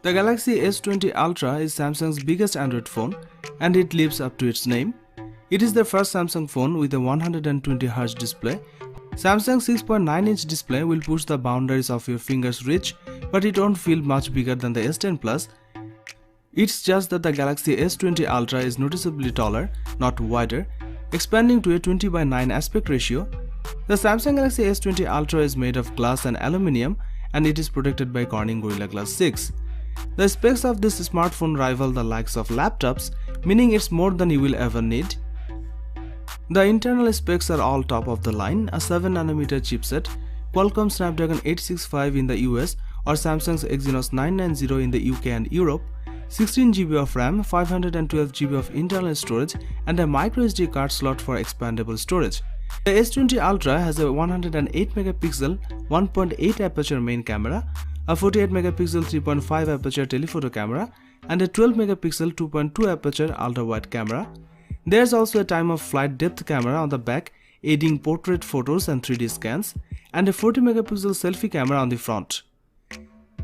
The Galaxy S20 Ultra is Samsung's biggest Android phone and it lives up to its name. It is the first Samsung phone with a 120Hz display. Samsung's 6.9-inch display will push the boundaries of your finger's reach, but it won't feel much bigger than the S10 Plus. It's just that the Galaxy S20 Ultra is noticeably taller, not wider, expanding to a 20:9 aspect ratio. The Samsung Galaxy S20 Ultra is made of glass and aluminium and it is protected by Corning Gorilla Glass 6. The specs of this smartphone rival the likes of laptops, meaning it's more than you will ever need. The internal specs are all top of the line: a 7nm chipset, Qualcomm Snapdragon 865 in the US or Samsung's Exynos 990 in the UK and Europe, 16GB of RAM, 512GB of internal storage and a microSD card slot for expandable storage. The S20 Ultra has a 108MP 1.8 aperture main camera, a 48MP 3.5 aperture telephoto camera and a 12MP 2.2 aperture ultra-wide camera. There's also a time-of-flight depth camera on the back aiding portrait photos and 3D scans, and a 40MP selfie camera on the front.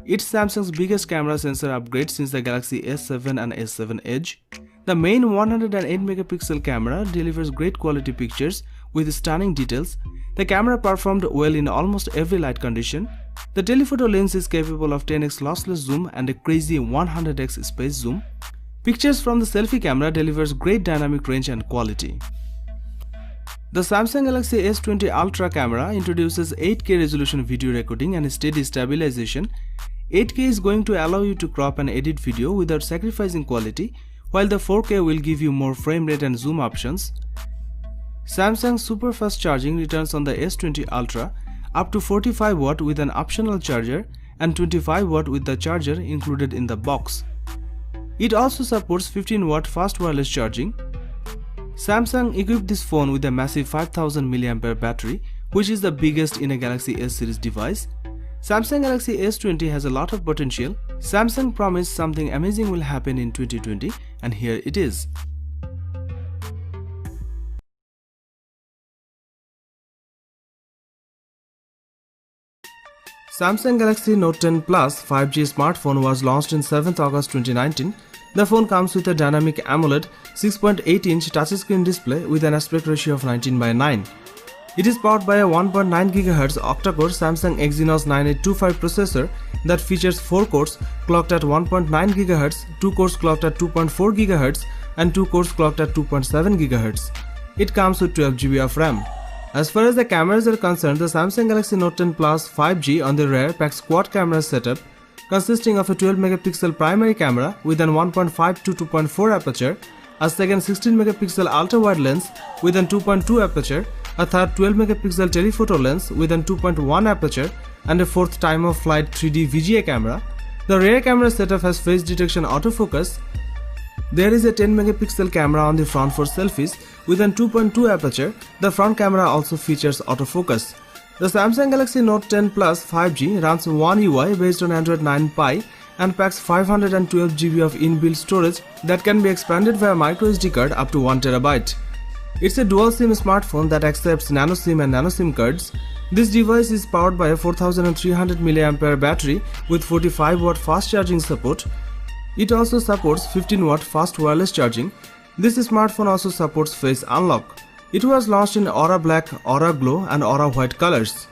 It's Samsung's biggest camera sensor upgrade since the Galaxy S7 and S7 Edge. The main 108MP camera delivers great quality pictures with stunning details. The camera performed well in almost every light condition. The telephoto lens is capable of 10x lossless zoom and a crazy 100x space zoom. Pictures from the selfie camera delivers great dynamic range and quality. The Samsung Galaxy S20 Ultra camera introduces 8K resolution video recording and steady stabilization. 8K is going to allow you to crop and edit video without sacrificing quality, while the 4K will give you more frame rate and zoom options. Samsung's super fast charging returns on the S20 Ultra, up to 45W with an optional charger and 25W with the charger included in the box. It also supports 15W fast wireless charging. Samsung equipped this phone with a massive 5000 mAh battery, which is the biggest in a Galaxy S series device. Samsung Galaxy S20 has a lot of potential. Samsung promised something amazing will happen in 2020, and here it is. Samsung Galaxy Note 10 Plus 5G smartphone was launched in 7th August 2019. The phone comes with a dynamic AMOLED 6.8-inch touchscreen display with an aspect ratio of 19:9. It is powered by a 1.9 GHz octa-core Samsung Exynos 9825 processor that features 4 cores clocked at 1.9 GHz, 2 cores clocked at 2.4 GHz and 2 cores clocked at 2.7 GHz. It comes with 12GB of RAM. As far as the cameras are concerned, the Samsung Galaxy Note 10 Plus 5G on the rear packs quad camera setup consisting of a 12MP primary camera with an 1.5 to 2.4 aperture, a second 16MP ultra-wide lens with an 2.2 aperture, a third 12MP telephoto lens with an 2.1 aperture and a fourth time-of-flight 3D VGA camera. The rear camera setup has face detection autofocus. There is a 10MP camera on the front for selfies with an 2.2 aperture. The front camera also features autofocus. The Samsung Galaxy Note 10 Plus 5G runs One UI based on Android 9 Pie and packs 512GB of inbuilt storage that can be expanded via microSD card up to 1TB. It's a dual SIM smartphone that accepts nano SIM and nano SIM cards. This device is powered by a 4300 mAh battery with 45W fast charging support. It also supports 15W fast wireless charging. This smartphone also supports face unlock. It was launched in Aura Black, Aura Glow and Aura White colors.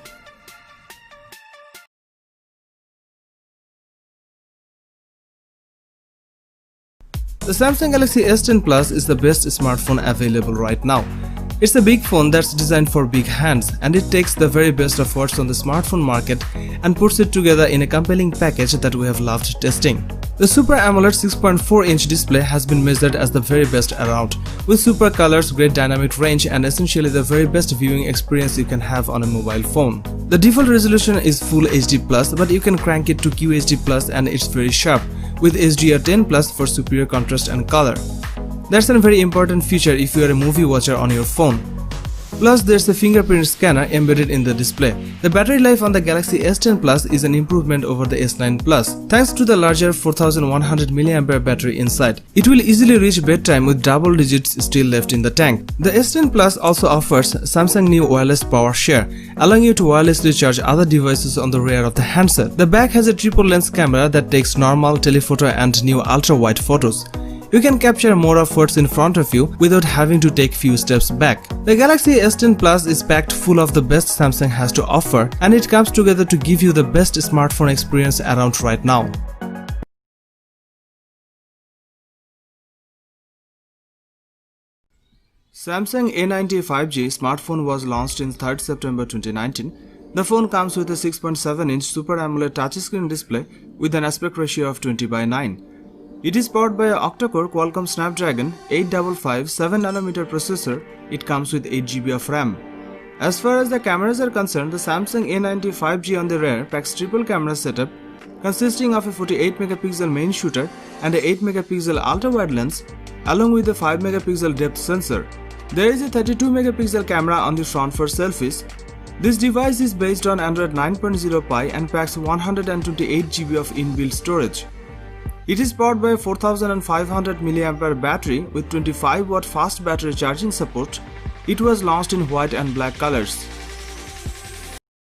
The Samsung Galaxy S10 Plus is the best smartphone available right now. It's a big phone that's designed for big hands, and it takes the very best of what's on the smartphone market and puts it together in a compelling package that we have loved testing. The Super AMOLED 6.4-inch display has been measured as the very best around, with super colors, great dynamic range and essentially the very best viewing experience you can have on a mobile phone. The default resolution is Full HD+, but you can crank it to QHD+, and it's very sharp, with HDR10+ for superior contrast and color. That's a very important feature if you are a movie watcher on your phone. Plus, there's a fingerprint scanner embedded in the display. The battery life on the Galaxy S10 Plus is an improvement over the S9 Plus. Thanks to the larger 4100 mAh battery inside, it will easily reach bedtime with double digits still left in the tank. The S10 Plus also offers Samsung new wireless power share, allowing you to wirelessly charge other devices on the rear of the handset. The back has a triple lens camera that takes normal, telephoto and new ultra-wide photos. You can capture more of what's in front of you without having to take few steps back. The Galaxy S10 Plus is packed full of the best Samsung has to offer, and it comes together to give you the best smartphone experience around right now. Samsung A90 5G smartphone was launched in 3rd September 2019. The phone comes with a 6.7-inch Super AMOLED touchscreen display with an aspect ratio of 20:9. It is powered by a octa-core Qualcomm Snapdragon 855 7nm processor. It comes with 8GB of RAM. As far as the cameras are concerned, the Samsung A90 5G on the rear packs triple camera setup consisting of a 48MP main shooter and a 8MP ultra-wide lens along with a 5MP depth sensor. There is a 32MP camera on the front for selfies. This device is based on Android 9.0 Pie and packs 128GB of inbuilt storage. It is powered by a 4500 mAh battery with 25W fast battery charging support. It was launched in white and black colors.